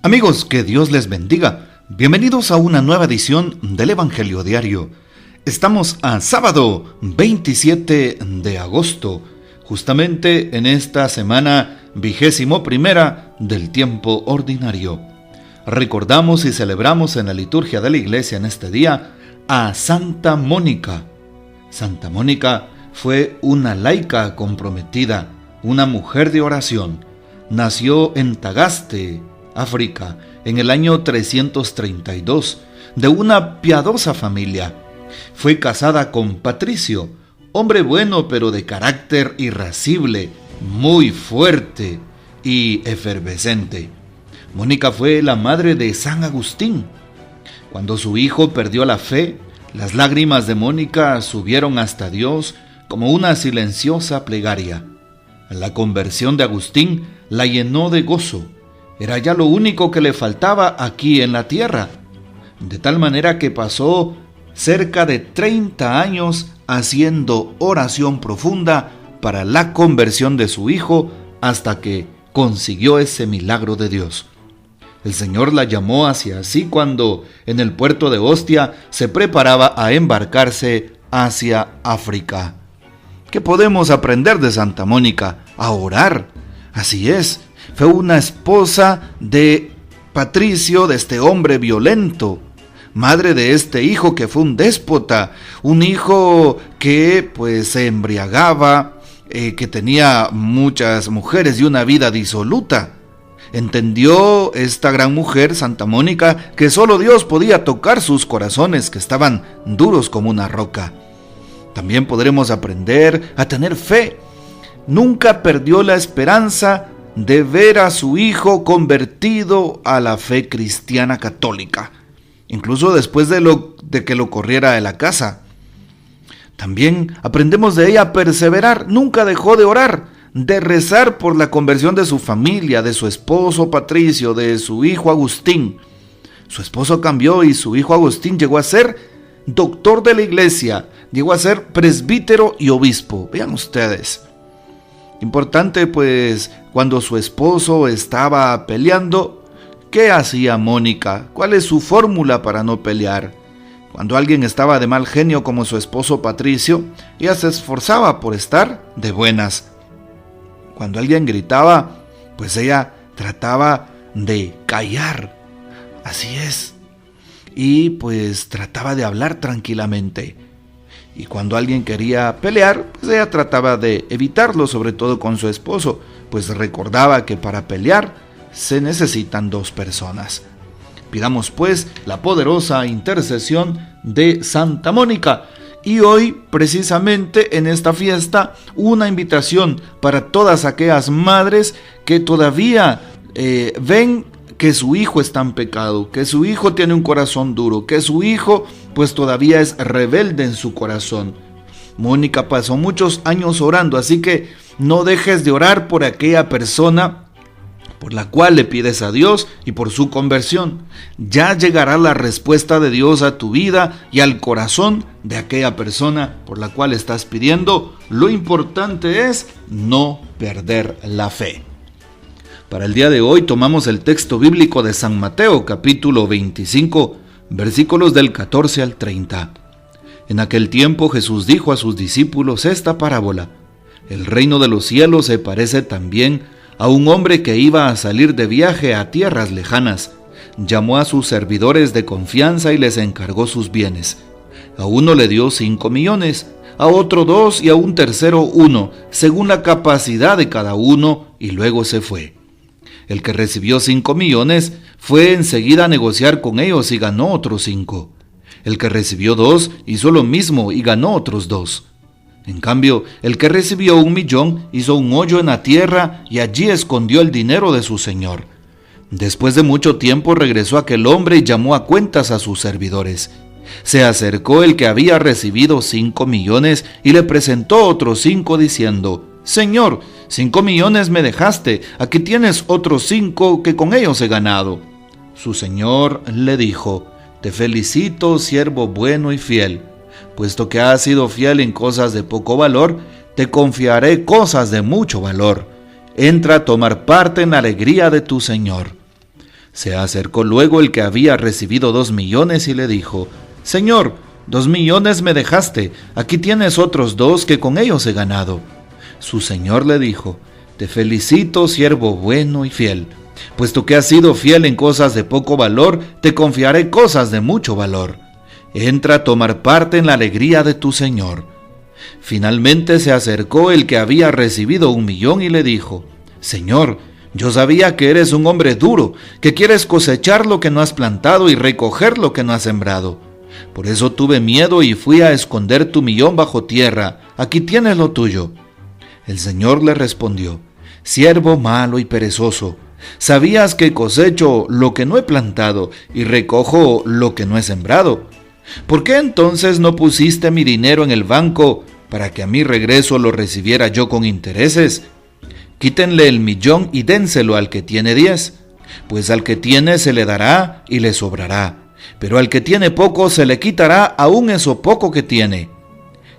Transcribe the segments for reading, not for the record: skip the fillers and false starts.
Amigos, que Dios les bendiga. Bienvenidos a una nueva edición del Evangelio Diario. Estamos a sábado 27 de agosto, justamente en esta semana 21ª del tiempo ordinario. Recordamos y celebramos en la liturgia de la iglesia en este día a Santa Mónica. Santa Mónica fue una laica comprometida, una mujer de oración. Nació en Tagaste, África, en el año 332, de una piadosa familia. Fue casada con Patricio, hombre bueno pero de carácter irascible, muy fuerte y efervescente. Mónica fue la madre de San Agustín. Cuando su hijo perdió la fe, las lágrimas de Mónica subieron hasta Dios como una silenciosa plegaria. La conversión de Agustín la llenó de gozo. Era ya lo único que le faltaba aquí en la tierra, de tal manera que pasó cerca de 30 años haciendo oración profunda para la conversión de su hijo hasta que consiguió ese milagro de Dios. El Señor la llamó hacia sí cuando en el puerto de Ostia se preparaba a embarcarse hacia África. ¿Qué podemos aprender de Santa Mónica? A orar. Así es. Fue una esposa de Patricio, de este hombre violento, madre de este hijo que fue un déspota, un hijo que se embriagaba, que tenía muchas mujeres y una vida disoluta. Entendió esta gran mujer, Santa Mónica, que solo Dios podía tocar sus corazones que estaban duros como una roca. También podremos aprender a tener fe. Nunca perdió la esperanza de ver a su hijo convertido a la fe cristiana católica, incluso después de que lo corriera de la casa. También aprendemos de ella a perseverar. Nunca dejó de orar, de rezar por la conversión de su familia, de su esposo Patricio, de su hijo Agustín. Su esposo cambió y su hijo Agustín llegó a ser doctor de la iglesia, llegó a ser presbítero y obispo. Vean ustedes. Importante, cuando su esposo estaba peleando, ¿qué hacía Mónica? ¿Cuál es su fórmula para no pelear? Cuando alguien estaba de mal genio como su esposo Patricio, ella se esforzaba por estar de buenas. Cuando alguien gritaba, ella trataba de callar. Así es. Y trataba de hablar tranquilamente. Y cuando alguien quería pelear, ella trataba de evitarlo, sobre todo con su esposo, recordaba que para pelear se necesitan dos personas. Pidamos la poderosa intercesión de Santa Mónica. Y hoy, precisamente en esta fiesta, una invitación para todas aquellas madres que todavía ven que su hijo está en pecado, que su hijo tiene un corazón duro, que su hijo todavía es rebelde en su corazón. Mónica pasó muchos años orando, así que no dejes de orar por aquella persona por la cual le pides a Dios y por su conversión. Ya llegará la respuesta de Dios a tu vida y al corazón de aquella persona por la cual estás pidiendo. Lo importante es no perder la fe. Para el día de hoy tomamos el texto bíblico de San Mateo, capítulo 25, versículos del 14 al 30. En aquel tiempo Jesús dijo a sus discípulos esta parábola: El reino de los cielos se parece también a un hombre que iba a salir de viaje a tierras lejanas. Llamó a sus servidores de confianza y les encargó sus bienes. A uno le dio 5 millones, a otro 2 y a un tercero 1, según la capacidad de cada uno, y luego se fue. El que recibió 5 millones fue enseguida a negociar con ellos y ganó otros 5. El que recibió 2 hizo lo mismo y ganó otros 2. En cambio, el que recibió 1 millón hizo un hoyo en la tierra y allí escondió el dinero de su señor. Después de mucho tiempo regresó aquel hombre y llamó a cuentas a sus servidores. Se acercó el que había recibido 5 millones y le presentó otros 5 diciendo: Señor, 5 millones me dejaste, aquí tienes otros 5 que con ellos he ganado. Su señor le dijo: Te felicito, siervo bueno y fiel. Puesto que has sido fiel en cosas de poco valor, te confiaré cosas de mucho valor. Entra a tomar parte en la alegría de tu señor. Se acercó luego el que había recibido 2 millones y le dijo: Señor, 2 millones me dejaste, aquí tienes otros 2 que con ellos he ganado. Su señor le dijo: Te felicito, siervo bueno y fiel. Puesto que has sido fiel en cosas de poco valor, te confiaré cosas de mucho valor. Entra a tomar parte en la alegría de tu señor. Finalmente se acercó el que había recibido 1 millón y le dijo: Señor, yo sabía que eres un hombre duro, que quieres cosechar lo que no has plantado y recoger lo que no has sembrado. Por eso tuve miedo y fui a esconder tu millón bajo tierra. Aquí tienes lo tuyo. El Señor le respondió: Siervo malo y perezoso, ¿sabías que cosecho lo que no he plantado y recojo lo que no he sembrado? ¿Por qué entonces no pusiste mi dinero en el banco para que a mi regreso lo recibiera yo con intereses? Quítenle el millón y dénselo al que tiene 10, pues al que tiene se le dará y le sobrará, pero al que tiene poco se le quitará aún eso poco que tiene.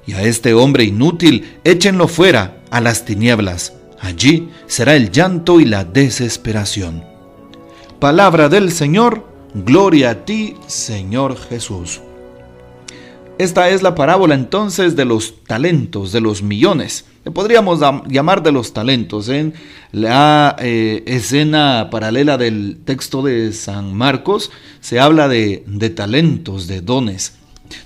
Y a este hombre inútil échenlo fuera a las tinieblas, allí será el llanto y la desesperación. Palabra del Señor, gloria a ti, Señor Jesús. Esta es la parábola entonces de los talentos, de los millones. Le podríamos llamar de los talentos. En la escena paralela del texto de San Marcos se habla de talentos, de dones.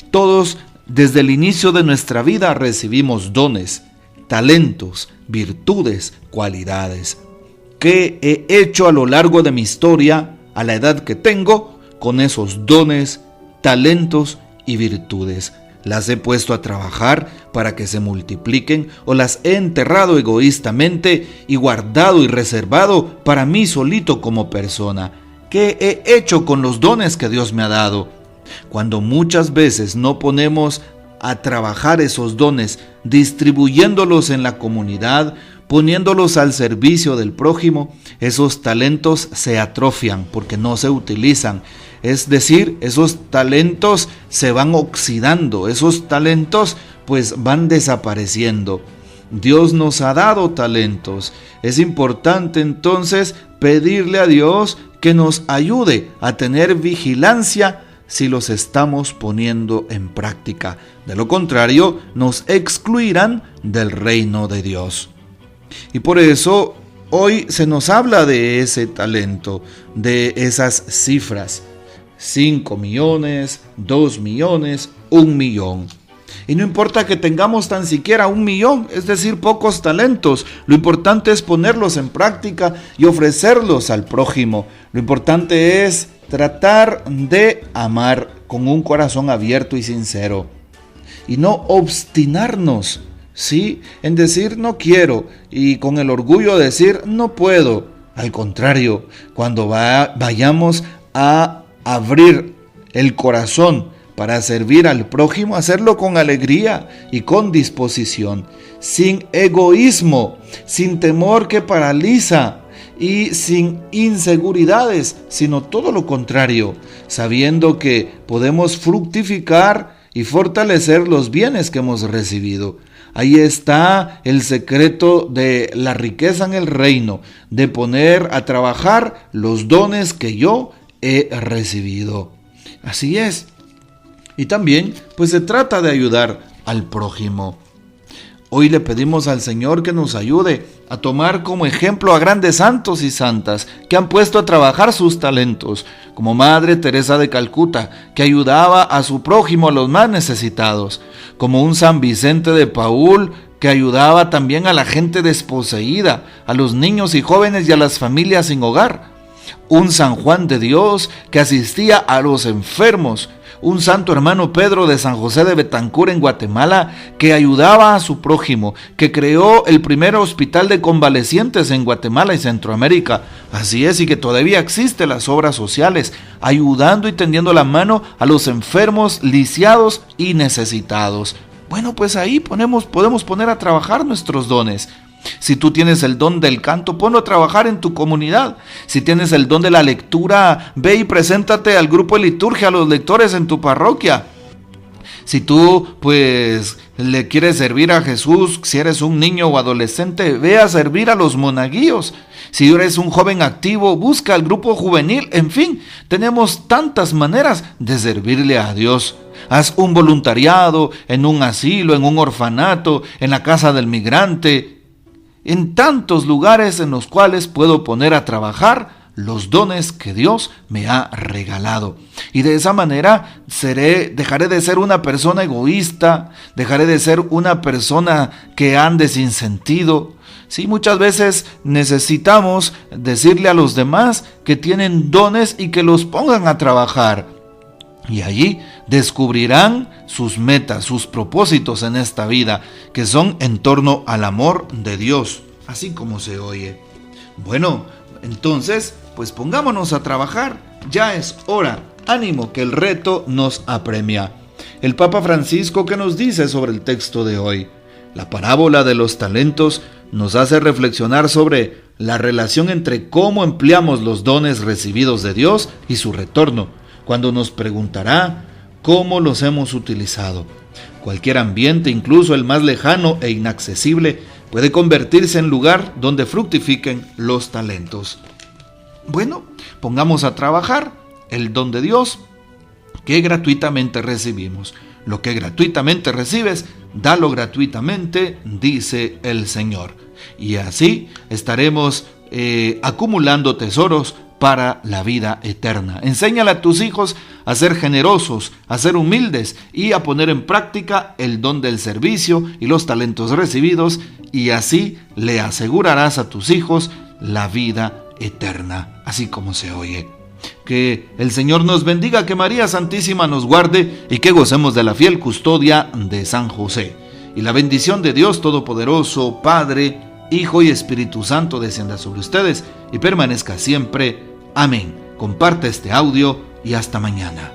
Todos desde el inicio de nuestra vida recibimos dones, talentos, virtudes, cualidades. ¿Qué he hecho a lo largo de mi historia, a la edad que tengo, con esos dones, talentos y virtudes? ¿Las he puesto a trabajar para que se multipliquen o las he enterrado egoístamente y guardado y reservado para mí solito como persona? ¿Qué he hecho con los dones que Dios me ha dado? Cuando muchas veces no ponemos a trabajar esos dones, distribuyéndolos en la comunidad, poniéndolos al servicio del prójimo, esos talentos se atrofian porque no se utilizan. Es decir, esos talentos se van oxidando, esos talentos pues van desapareciendo. Dios nos ha dado talentos. Es importante entonces pedirle a Dios que nos ayude a tener vigilancia si los estamos poniendo en práctica. De lo contrario, nos excluirán del reino de Dios. Y por eso hoy se nos habla de ese talento, de esas cifras. 5 millones, 2 millones, 1 millón. Y no importa que tengamos tan siquiera 1 millón, es decir, pocos talentos. Lo importante es ponerlos en práctica y ofrecerlos al prójimo. Lo importante es tratar de amar con un corazón abierto y sincero. Y no obstinarnos, ¿sí?, en decir no quiero y con el orgullo de decir no puedo. Al contrario, cuando vayamos a abrir el corazón para servir al prójimo, hacerlo con alegría y con disposición, sin egoísmo, sin temor que paraliza y sin inseguridades, sino todo lo contrario, sabiendo que podemos fructificar y fortalecer los bienes que hemos recibido. Ahí está el secreto de la riqueza en el reino, de poner a trabajar los dones que yo he recibido. Así es. Y también pues se trata de ayudar al prójimo. Hoy le pedimos al Señor que nos ayude a tomar como ejemplo a grandes santos y santas que han puesto a trabajar sus talentos, como Madre Teresa de Calcuta, que ayudaba a su prójimo, a los más necesitados, como un San Vicente de Paúl, que ayudaba también a la gente desposeída, a los niños y jóvenes y a las familias sin hogar, un San Juan de Dios que asistía a los enfermos, un santo hermano Pedro de San José de Betancur en Guatemala que ayudaba a su prójimo, que creó el primer hospital de convalecientes en Guatemala y Centroamérica. Así es, y que todavía existen las obras sociales, ayudando y tendiendo la mano a los enfermos, lisiados y necesitados. Bueno, pues ahí podemos poner a trabajar nuestros dones. Si tú tienes el don del canto, ponlo a trabajar en tu comunidad. Si tienes el don de la lectura, ve y preséntate al grupo de liturgia, a los lectores en tu parroquia. Si tú le quieres servir a Jesús, si eres un niño o adolescente, ve a servir a los monaguillos. Si eres un joven activo, busca al grupo juvenil. En fin, tenemos tantas maneras de servirle a Dios. Haz un voluntariado en un asilo, en un orfanato, en la casa del migrante, en tantos lugares en los cuales puedo poner a trabajar los dones que Dios me ha regalado. Y de esa manera dejaré de ser una persona egoísta, dejaré de ser una persona que ande sin sentido. Sí, muchas veces necesitamos decirle a los demás que tienen dones y que los pongan a trabajar. Y allí descubrirán sus metas, sus propósitos en esta vida, que son en torno al amor de Dios, así como se oye. Bueno, entonces, pues pongámonos a trabajar, ya es hora, ánimo que el reto nos apremia. El Papa Francisco, ¿qué nos dice sobre el texto de hoy? La parábola de los talentos nos hace reflexionar sobre la relación entre cómo empleamos los dones recibidos de Dios y su retorno, cuando nos preguntará cómo los hemos utilizado. Cualquier ambiente, incluso el más lejano e inaccesible, puede convertirse en lugar donde fructifiquen los talentos. Bueno, pongamos a trabajar el don de Dios que gratuitamente recibimos. Lo que gratuitamente recibes, dalo gratuitamente, dice el Señor. Y así estaremos acumulando tesoros para la vida eterna. Enséñale a tus hijos a ser generosos, a ser humildes y a poner en práctica el don del servicio y los talentos recibidos, y así le asegurarás a tus hijos la vida eterna, así como se oye. Que el Señor nos bendiga, que María Santísima nos guarde y que gocemos de la fiel custodia de San José. Y la bendición de Dios Todopoderoso, Padre, Hijo y Espíritu Santo descienda sobre ustedes y permanezca siempre. Amén. Comparte este audio y hasta mañana.